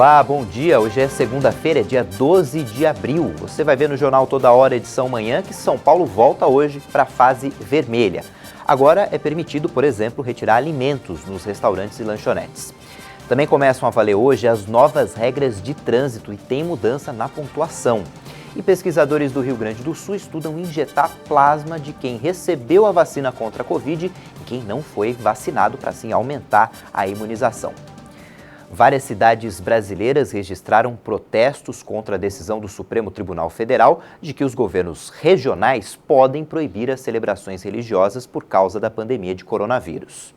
Olá, bom dia. Hoje é segunda-feira, é dia 12 de abril. Você vai ver no Jornal Toda Hora, edição manhã, que São Paulo volta hoje para a fase vermelha. Agora é permitido, por exemplo, retirar alimentos nos restaurantes e lanchonetes. Também começam a valer hoje as novas regras de trânsito e tem mudança na pontuação. E pesquisadores do Rio Grande do Sul estudam injetar plasma de quem recebeu a vacina contra a Covid e quem não foi vacinado para assim aumentar a imunização. Várias cidades brasileiras registraram protestos contra a decisão do Supremo Tribunal Federal de que os governos regionais podem proibir as celebrações religiosas por causa da pandemia de coronavírus.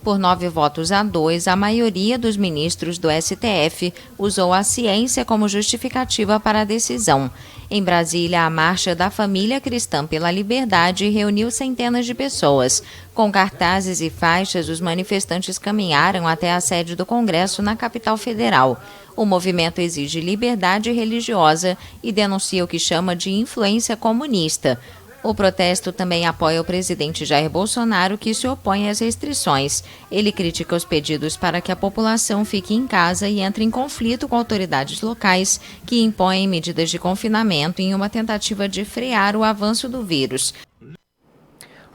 Por 9 votos a 2, a maioria dos ministros do STF usou a ciência como justificativa para a decisão. Em Brasília, a Marcha da Família Cristã pela Liberdade reuniu centenas de pessoas. Com cartazes e faixas, os manifestantes caminharam até a sede do Congresso na capital federal. O movimento exige liberdade religiosa e denuncia o que chama de influência comunista. O protesto também apoia o presidente Jair Bolsonaro, que se opõe às restrições. Ele critica os pedidos para que a população fique em casa e entre em conflito com autoridades locais que impõem medidas de confinamento em uma tentativa de frear o avanço do vírus.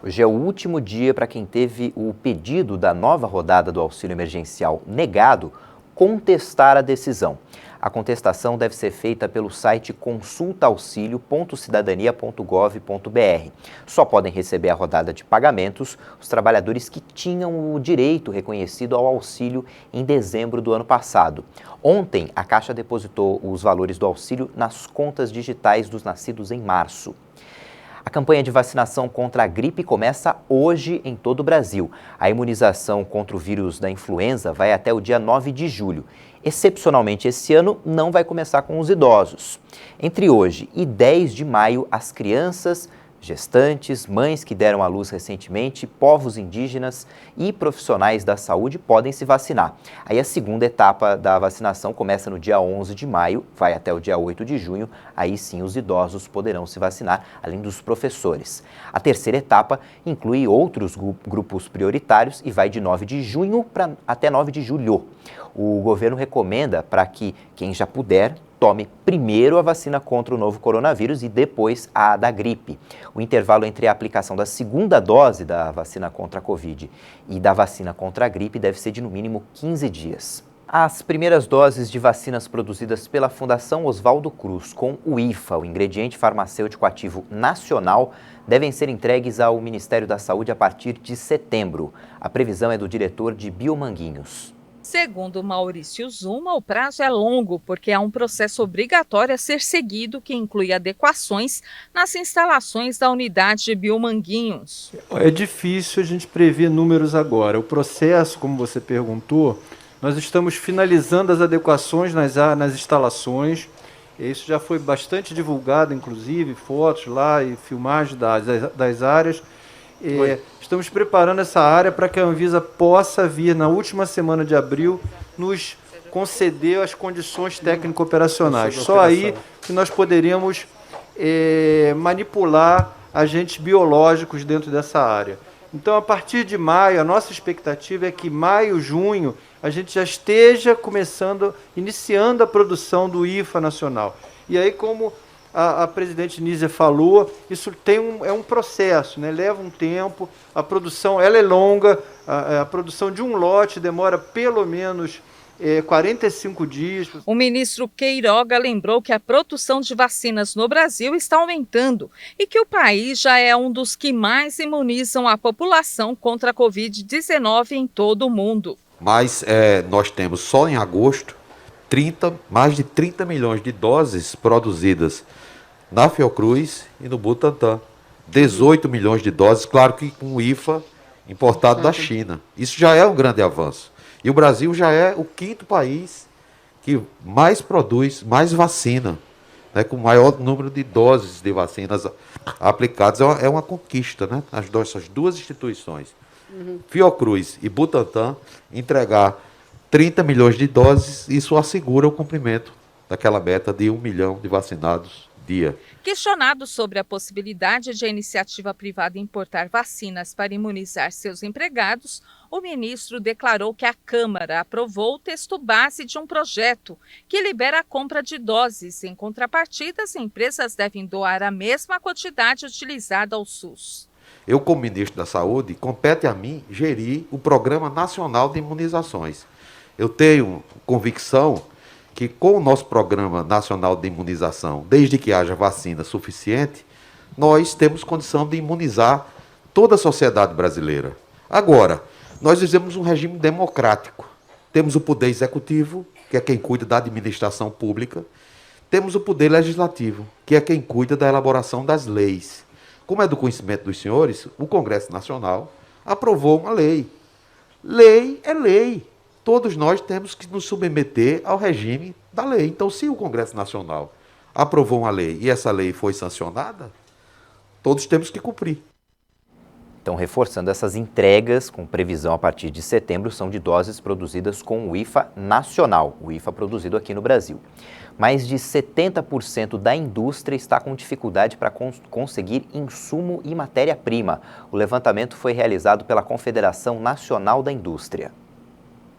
Hoje é o último dia para quem teve o pedido da nova rodada do auxílio emergencial negado contestar a decisão. A contestação deve ser feita pelo site consultaauxilio.cidadania.gov.br. Só podem receber a rodada de pagamentos os trabalhadores que tinham o direito reconhecido ao auxílio em dezembro do ano passado. Ontem, a Caixa depositou os valores do auxílio nas contas digitais dos nascidos em março. A campanha de vacinação contra a gripe começa hoje em todo o Brasil. A imunização contra o vírus da influenza vai até o dia 9 de julho. Excepcionalmente, esse ano não vai começar com os idosos. Entre hoje e 10 de maio, as crianças, gestantes, mães que deram à luz recentemente, povos indígenas e profissionais da saúde podem se vacinar. Aí a segunda etapa da vacinação começa no dia 11 de maio, vai até o dia 8 de junho, aí sim os idosos poderão se vacinar, além dos professores. A terceira etapa inclui outros grupos prioritários e vai de 9 de junho até 9 de julho. O governo recomenda para que quem já puder tome primeiro a vacina contra o novo coronavírus e depois a da gripe. O intervalo entre a aplicação da segunda dose da vacina contra a Covid e da vacina contra a gripe deve ser de no mínimo 15 dias. As primeiras doses de vacinas produzidas pela Fundação Oswaldo Cruz com o IFA, o ingrediente farmacêutico ativo nacional, devem ser entregues ao Ministério da Saúde a partir de setembro. A previsão é do diretor de Biomanguinhos. Segundo Maurício Zuma, o prazo é longo porque há um processo obrigatório a ser seguido que inclui adequações nas instalações da unidade de Biomanguinhos. É difícil a gente prever números agora. O processo, como você perguntou, nós estamos finalizando as adequações nas instalações. Isso já foi bastante divulgado, inclusive, fotos lá e filmagem das áreas. Estamos preparando essa área para que a Anvisa possa vir, na última semana de abril, nos conceder as condições técnico-operacionais. Só aí que nós poderíamos manipular agentes biológicos dentro dessa área. Então, a partir de maio, a nossa expectativa é que maio, junho, a gente já esteja iniciando a produção do IFA nacional. E aí, como a presidente Nízia falou, isso é um processo, né? Leva um tempo, a produção ela é longa, a produção de um lote demora pelo menos 45 dias. O ministro Queiroga lembrou que a produção de vacinas no Brasil está aumentando e que o país já é um dos que mais imunizam a população contra a Covid-19 em todo o mundo. Mas nós temos só em agosto mais de 30 milhões de doses produzidas na Fiocruz e no Butantan. 18 milhões de doses, claro que com o IFA importado da China. Isso já é um grande avanço. E o Brasil já é o 5º país que mais produz, mais vacina, né, com o maior número de doses de vacinas aplicadas. É uma conquista, né? Essas duas instituições, Fiocruz e Butantan, entregar 30 milhões de doses, isso assegura o cumprimento daquela meta de 1 milhão de vacinados dia. Questionado sobre a possibilidade de a iniciativa privada importar vacinas para imunizar seus empregados, o ministro declarou que a Câmara aprovou o texto base de um projeto que libera a compra de doses. Em contrapartida, as empresas devem doar a mesma quantidade utilizada ao SUS. Eu, como ministro da Saúde, compete a mim gerir o Programa Nacional de Imunizações. Eu tenho convicção que com o nosso Programa Nacional de Imunização, desde que haja vacina suficiente, nós temos condição de imunizar toda a sociedade brasileira. Agora, nós vivemos um regime democrático. Temos o Poder Executivo, que é quem cuida da administração pública. Temos o Poder Legislativo, que é quem cuida da elaboração das leis. Como é do conhecimento dos senhores, o Congresso Nacional aprovou uma lei. Lei é lei. Todos nós temos que nos submeter ao regime da lei. Então, se o Congresso Nacional aprovou uma lei e essa lei foi sancionada, todos temos que cumprir. Então, reforçando, essas entregas com previsão a partir de setembro são de doses produzidas com o IFA nacional, o IFA produzido aqui no Brasil. Mais de 70% da indústria está com dificuldade para conseguir insumo e matéria-prima. O levantamento foi realizado pela Confederação Nacional da Indústria.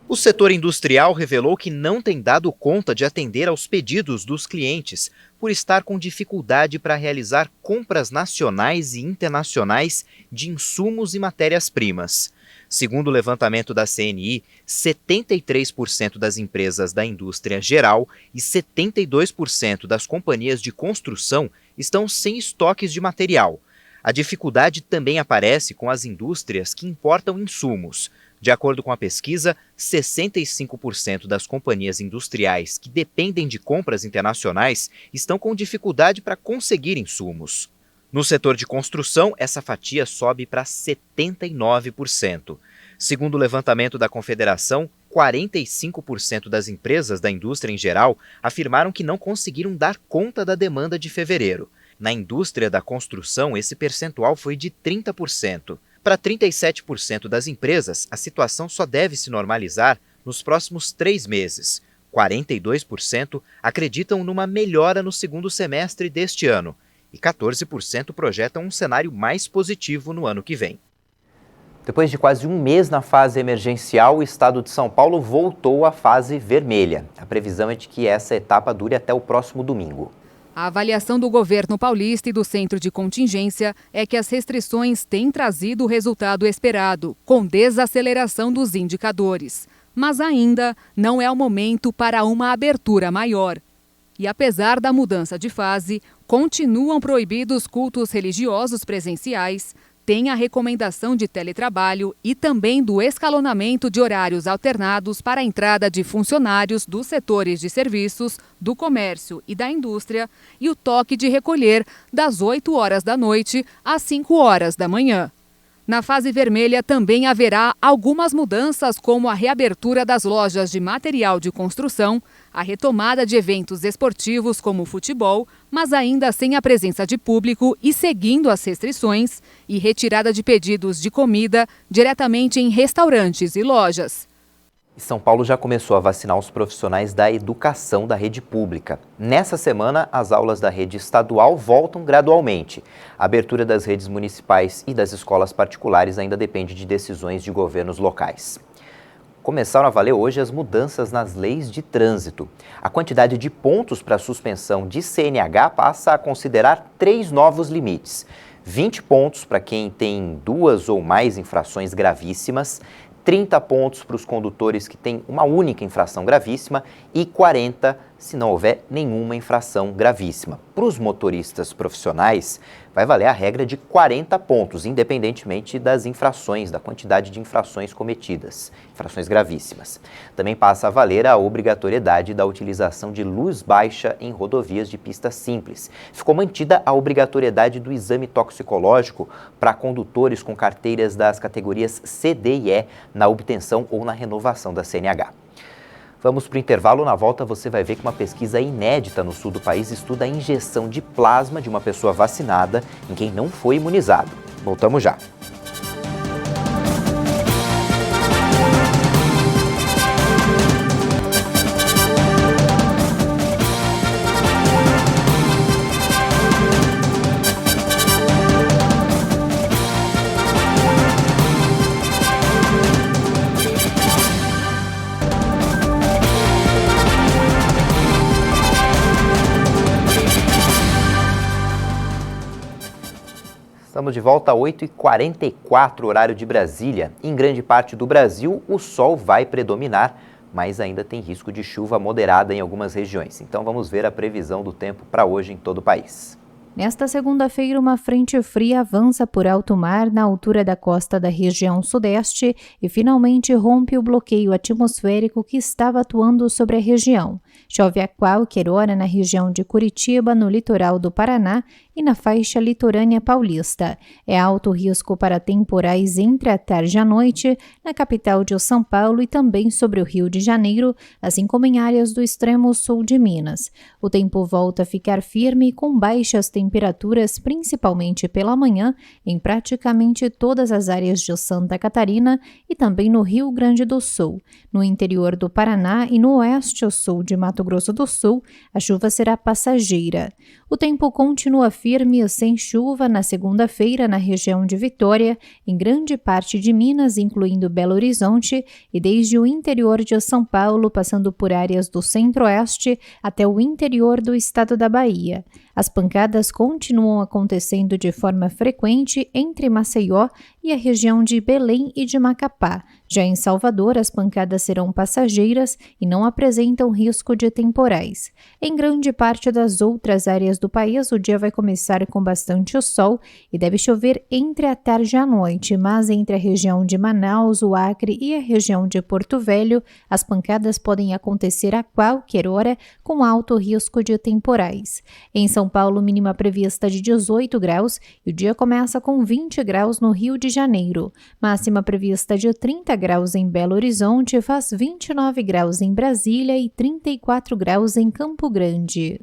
O setor industrial revelou que não tem dado conta de atender aos pedidos dos clientes, por estar com dificuldade para realizar compras nacionais e internacionais de insumos e matérias-primas. Segundo o levantamento da CNI, 73% das empresas da indústria geral e 72% das companhias de construção estão sem estoques de material. A dificuldade também aparece com as indústrias que importam insumos. De acordo com a pesquisa, 65% das companhias industriais que dependem de compras internacionais estão com dificuldade para conseguir insumos. No setor de construção, essa fatia sobe para 79%. Segundo o levantamento da Confederação, 45% das empresas da indústria em geral afirmaram que não conseguiram dar conta da demanda de fevereiro. Na indústria da construção, esse percentual foi de 30%. Para 37% das empresas, a situação só deve se normalizar nos próximos 3 meses. 42% acreditam numa melhora no segundo semestre deste ano e 14% projetam um cenário mais positivo no ano que vem. Depois de quase um mês na fase emergencial, o estado de São Paulo voltou à fase vermelha. A previsão é de que essa etapa dure até o próximo domingo. A avaliação do governo paulista e do centro de contingência é que as restrições têm trazido o resultado esperado, com desaceleração dos indicadores. Mas ainda não é o momento para uma abertura maior. E apesar da mudança de fase, continuam proibidos cultos religiosos presenciais, tem a recomendação de teletrabalho e também do escalonamento de horários alternados para a entrada de funcionários dos setores de serviços, do comércio e da indústria e o toque de recolher das 8 horas da noite às 5 horas da manhã. Na fase vermelha também haverá algumas mudanças, como a reabertura das lojas de material de construção, a retomada de eventos esportivos como o futebol, mas ainda sem a presença de público e seguindo as restrições, e retirada de pedidos de comida diretamente em restaurantes e lojas. São Paulo já começou a vacinar os profissionais da educação da rede pública. Nessa semana, as aulas da rede estadual voltam gradualmente. A abertura das redes municipais e das escolas particulares ainda depende de decisões de governos locais. Começaram a valer hoje as mudanças nas leis de trânsito. A quantidade de pontos para suspensão de CNH passa a considerar 3 novos limites. 20 pontos para quem tem 2 ou mais infrações gravíssimas, 30 pontos para os condutores que têm uma única infração gravíssima e 40 se não houver nenhuma infração gravíssima. Para os motoristas profissionais, vai valer a regra de 40 pontos, independentemente das infrações, da quantidade de infrações cometidas, infrações gravíssimas. Também passa a valer a obrigatoriedade da utilização de luz baixa em rodovias de pista simples. Ficou mantida a obrigatoriedade do exame toxicológico para condutores com carteiras das categorias C, D e E na obtenção ou na renovação da CNH. Vamos para o intervalo. Na volta você vai ver que uma pesquisa inédita no sul do país estuda a injeção de plasma de uma pessoa vacinada em quem não foi imunizado. Voltamos já. Estamos de volta a 8h44, horário de Brasília. Em grande parte do Brasil, o sol vai predominar, mas ainda tem risco de chuva moderada em algumas regiões. Então vamos ver a previsão do tempo para hoje em todo o país. Nesta segunda-feira, uma frente fria avança por alto mar na altura da costa da região sudeste e finalmente rompe o bloqueio atmosférico que estava atuando sobre a região. Chove a qualquer hora na região de Curitiba, no litoral do Paraná e na faixa litorânea paulista. É alto risco para temporais entre a tarde e a noite na capital de São Paulo e também sobre o Rio de Janeiro, assim como em áreas do extremo sul de Minas. O tempo volta a ficar firme com baixas temperaturas, principalmente pela manhã, em praticamente todas as áreas de Santa Catarina e também no Rio Grande do Sul. No interior do Paraná e no oeste e sul de Mato Grosso do Sul, a chuva será passageira. O tempo continua firme e sem chuva na segunda-feira na região de Vitória, em grande parte de Minas, incluindo Belo Horizonte, e desde o interior de São Paulo, passando por áreas do centro-oeste até o interior do estado da Bahia. As pancadas continuam acontecendo de forma frequente entre Maceió e a região de Belém e de Macapá. Já em Salvador, as pancadas serão passageiras e não apresentam risco de temporais. Em grande parte das outras áreas do país, o dia vai começar com bastante sol e deve chover entre a tarde e a noite, mas entre a região de Manaus, o Acre e a região de Porto Velho, as pancadas podem acontecer a qualquer hora com alto risco de temporais. Em São Paulo, mínima prevista de 18 graus e o dia começa com 20 graus no Rio de Janeiro. Máxima prevista de 30 graus em Belo Horizonte, faz 29 graus em Brasília e 34 graus em Campo Grande.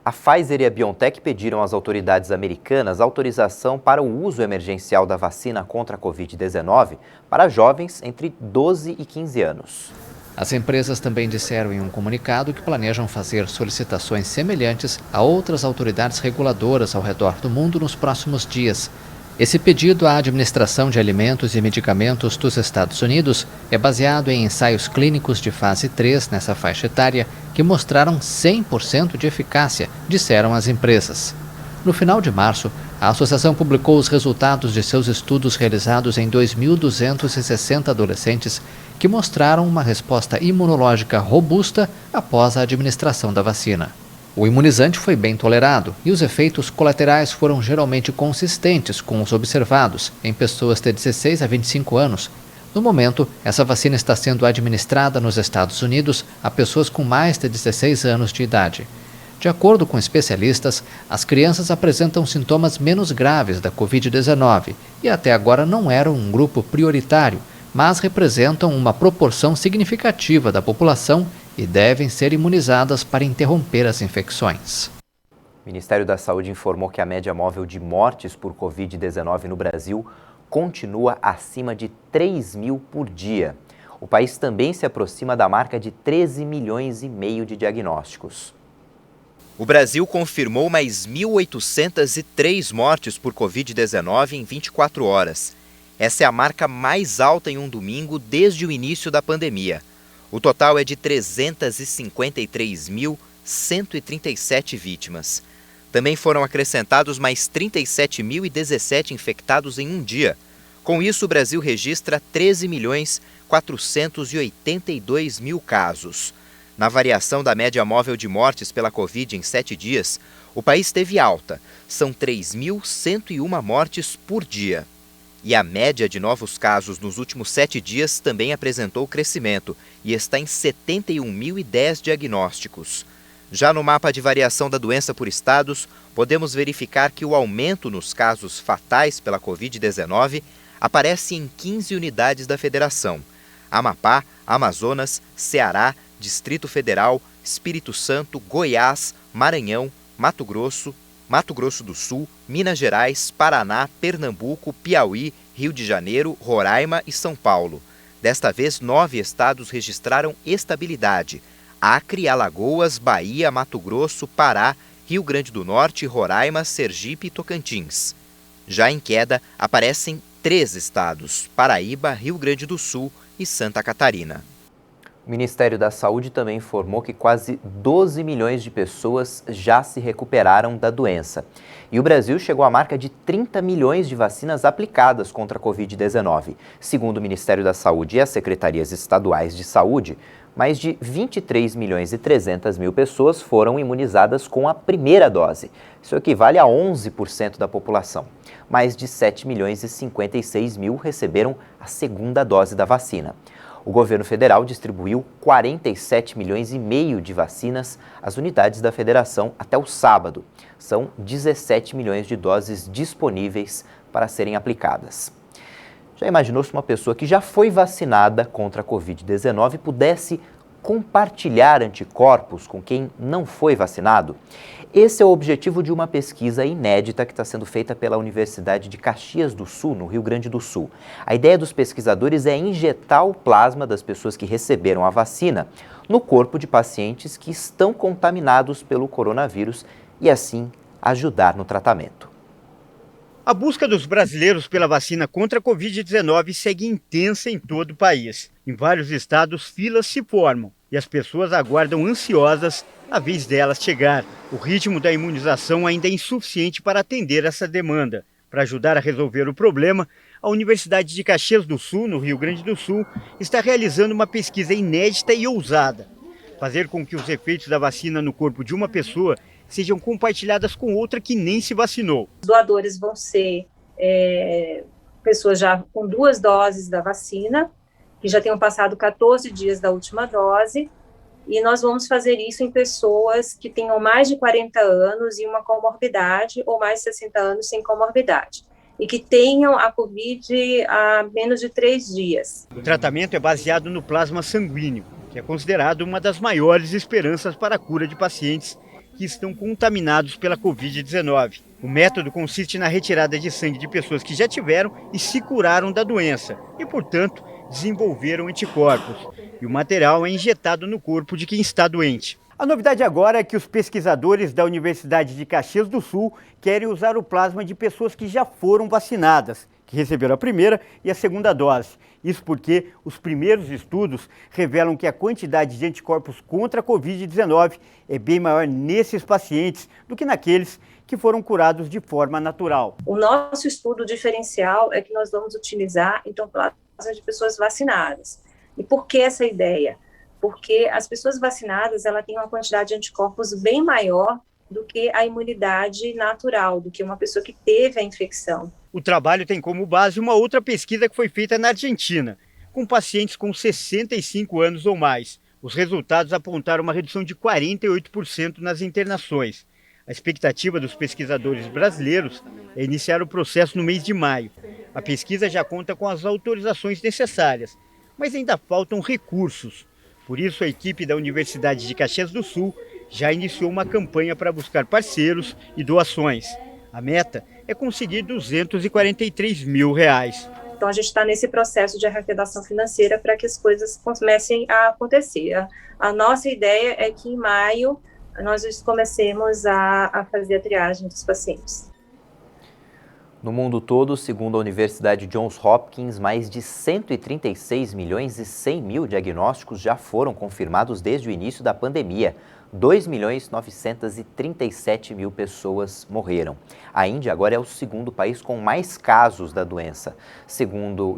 A Pfizer e a BioNTech pediram às autoridades americanas autorização para o uso emergencial da vacina contra a Covid-19 para jovens entre 12 e 15 anos. As empresas também disseram em um comunicado que planejam fazer solicitações semelhantes a outras autoridades reguladoras ao redor do mundo nos próximos dias. Esse pedido à Administração de Alimentos e Medicamentos dos Estados Unidos é baseado em ensaios clínicos de fase 3 nessa faixa etária que mostraram 100% de eficácia, disseram as empresas. No final de março, a associação publicou os resultados de seus estudos realizados em 2.260 adolescentes que mostraram uma resposta imunológica robusta após a administração da vacina. O imunizante foi bem tolerado e os efeitos colaterais foram geralmente consistentes com os observados em pessoas de 16 a 25 anos. No momento, essa vacina está sendo administrada nos Estados Unidos a pessoas com mais de 16 anos de idade. De acordo com especialistas, as crianças apresentam sintomas menos graves da Covid-19 e até agora não eram um grupo prioritário, mas representam uma proporção significativa da população e devem ser imunizadas para interromper as infecções. O Ministério da Saúde informou que a média móvel de mortes por Covid-19 no Brasil continua acima de 3 mil por dia. O país também se aproxima da marca de 13 milhões e meio de diagnósticos. O Brasil confirmou mais 1.803 mortes por Covid-19 em 24 horas. Essa é a marca mais alta em um domingo desde o início da pandemia. O total é de 353.137 vítimas. Também foram acrescentados mais 37.017 infectados em um dia. Com isso, o Brasil registra 13.482.000 casos. Na variação da média móvel de mortes pela Covid em 7 dias, o país teve alta. São 3.101 mortes por dia. E a média de novos casos nos últimos 7 dias também apresentou crescimento e está em 71.010 diagnósticos. Já no mapa de variação da doença por estados, podemos verificar que o aumento nos casos fatais pela Covid-19 aparece em 15 unidades da federação: Amapá, Amazonas, Ceará, Distrito Federal, Espírito Santo, Goiás, Maranhão, Mato Grosso do Sul, Minas Gerais, Paraná, Pernambuco, Piauí, Rio de Janeiro, Roraima e São Paulo. Desta vez, 9 estados registraram estabilidade: Acre, Alagoas, Bahia, Mato Grosso, Pará, Rio Grande do Norte, Roraima, Sergipe e Tocantins. Já em queda, aparecem 3 estados: Paraíba, Rio Grande do Sul e Santa Catarina. O Ministério da Saúde também informou que quase 12 milhões de pessoas já se recuperaram da doença. E o Brasil chegou à marca de 30 milhões de vacinas aplicadas contra a Covid-19. Segundo o Ministério da Saúde e as secretarias estaduais de saúde, mais de 23 milhões e 300 mil pessoas foram imunizadas com a primeira dose. Isso equivale a 11% da população. Mais de 7 milhões e 56 mil receberam a segunda dose da vacina. O governo federal distribuiu 47 milhões e meio de vacinas às unidades da federação até o sábado. São 17 milhões de doses disponíveis para serem aplicadas. Já imaginou se uma pessoa que já foi vacinada contra a Covid-19 pudesse compartilhar anticorpos com quem não foi vacinado? Esse é o objetivo de uma pesquisa inédita que está sendo feita pela Universidade de Caxias do Sul, no Rio Grande do Sul. A ideia dos pesquisadores é injetar o plasma das pessoas que receberam a vacina no corpo de pacientes que estão contaminados pelo coronavírus e, assim, ajudar no tratamento. A busca dos brasileiros pela vacina contra a Covid-19 segue intensa em todo o país. Em vários estados, filas se formam e as pessoas aguardam ansiosas a vez delas chegar. O ritmo da imunização ainda é insuficiente para atender essa demanda. Para ajudar a resolver o problema, a Universidade de Caxias do Sul, no Rio Grande do Sul, está realizando uma pesquisa inédita e ousada. Fazer com que os efeitos da vacina no corpo de uma pessoa sejam compartilhadas com outra que nem se vacinou. Os doadores vão ser pessoas já com 2 doses da vacina, que já tenham passado 14 dias da última dose, e nós vamos fazer isso em pessoas que tenham mais de 40 anos e uma comorbidade, ou mais de 60 anos sem comorbidade, e que tenham a Covid há menos de 3 dias. O tratamento é baseado no plasma sanguíneo, que é considerado uma das maiores esperanças para a cura de pacientes que estão contaminados pela Covid-19. O método consiste na retirada de sangue de pessoas que já tiveram e se curaram da doença e, portanto, desenvolveram anticorpos. E o material é injetado no corpo de quem está doente. A novidade agora é que os pesquisadores da Universidade de Caxias do Sul querem usar o plasma de pessoas que já foram vacinadas, que receberam a primeira e a segunda dose. Isso porque os primeiros estudos revelam que a quantidade de anticorpos contra a Covid-19 é bem maior nesses pacientes do que naqueles que foram curados de forma natural. O nosso estudo diferencial é que nós vamos utilizar, então, plasma de pessoas vacinadas. E por que essa ideia? Porque as pessoas vacinadas, ela tem uma quantidade de anticorpos bem maior do que a imunidade natural, do que uma pessoa que teve a infecção. O trabalho tem como base uma outra pesquisa que foi feita na Argentina, com pacientes com 65 anos ou mais. Os resultados apontaram uma redução de 48% nas internações. A expectativa dos pesquisadores brasileiros é iniciar o processo no mês de maio. A pesquisa já conta com as autorizações necessárias, mas ainda faltam recursos. Por isso, a equipe da Universidade de Caxias do Sul já iniciou uma campanha para buscar parceiros e doações. A meta é conseguir R$243 mil. Então, a gente está nesse processo de arrecadação financeira para que as coisas comecem a acontecer. A nossa ideia é que em maio nós comecemos a fazer a triagem dos pacientes. No mundo todo, segundo a Universidade Johns Hopkins, mais de 136 milhões e 100 mil diagnósticos já foram confirmados desde o início da pandemia. 2.937.000 pessoas morreram. A Índia agora é o segundo país com mais casos da doença.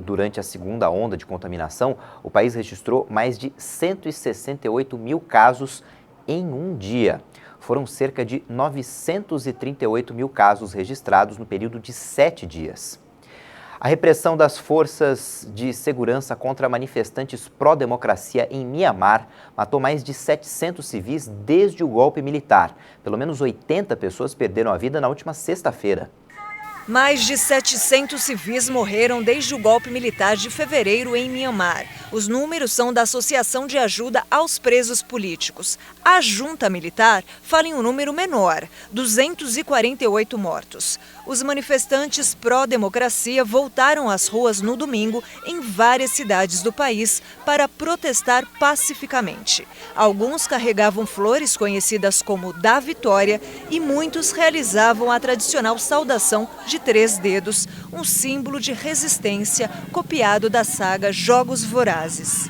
Durante a segunda onda de contaminação, o país registrou mais de 168 mil casos em um dia. Foram cerca de 938 mil casos registrados no período de 7 dias. A repressão das forças de segurança contra manifestantes pró-democracia em Mianmar matou mais de 700 civis desde o golpe militar. Pelo menos 80 pessoas perderam a vida na última sexta-feira. Mais de 700 civis morreram desde o golpe militar de fevereiro em Mianmar. Os números são da Associação de Ajuda aos Presos Políticos. A junta militar fala em um número menor, 248 mortos. Os manifestantes pró-democracia voltaram às ruas no domingo em várias cidades do país para protestar pacificamente. Alguns carregavam flores conhecidas como da Vitória e muitos realizavam a tradicional saudação de 3 dedos, um símbolo de resistência copiado da saga Jogos Vorazes.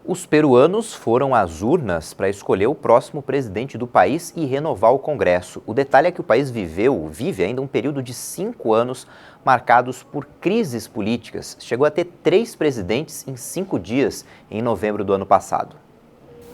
Os peruanos foram às urnas para escolher o próximo presidente do país e renovar o Congresso. O detalhe é que o país vive ainda um período de 5 anos marcados por crises políticas. Chegou a ter 3 presidentes em 5 dias em novembro do ano passado.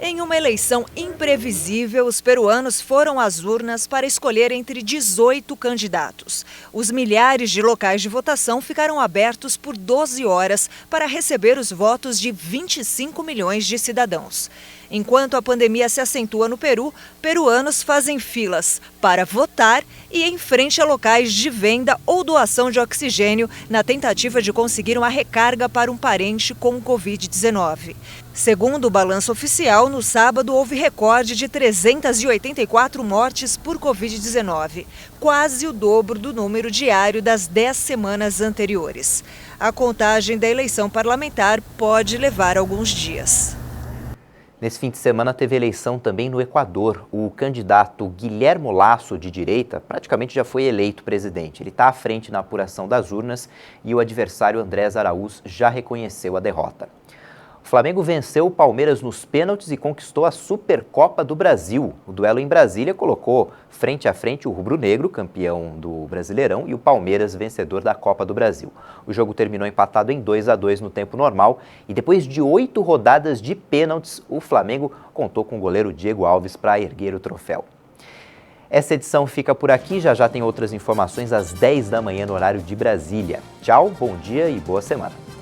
Em uma eleição imprevisível, os peruanos foram às urnas para escolher entre 18 candidatos. Os milhares de locais de votação ficaram abertos por 12 horas para receber os votos de 25 milhões de cidadãos. Enquanto a pandemia se acentua no Peru, peruanos fazem filas para votar e em frente a locais de venda ou doação de oxigênio na tentativa de conseguir uma recarga para um parente com Covid-19. Segundo o balanço oficial, no sábado houve recorde de 384 mortes por Covid-19, quase o dobro do número diário das 10 semanas anteriores. A contagem da eleição parlamentar pode levar alguns dias. Nesse fim de semana teve eleição também no Equador. O candidato Guilherme Lasso, de direita, praticamente já foi eleito presidente. Ele está à frente na apuração das urnas e o adversário Andrés Araúz já reconheceu a derrota. O Flamengo venceu o Palmeiras nos pênaltis e conquistou a Supercopa do Brasil. O duelo em Brasília colocou frente a frente o rubro-negro, campeão do Brasileirão, e o Palmeiras, vencedor da Copa do Brasil. O jogo terminou empatado em 2-2 no tempo normal e depois de 8 rodadas de pênaltis, o Flamengo contou com o goleiro Diego Alves para erguer o troféu. Essa edição fica por aqui, já tem outras informações às 10 da manhã no horário de Brasília. Tchau, bom dia e boa semana.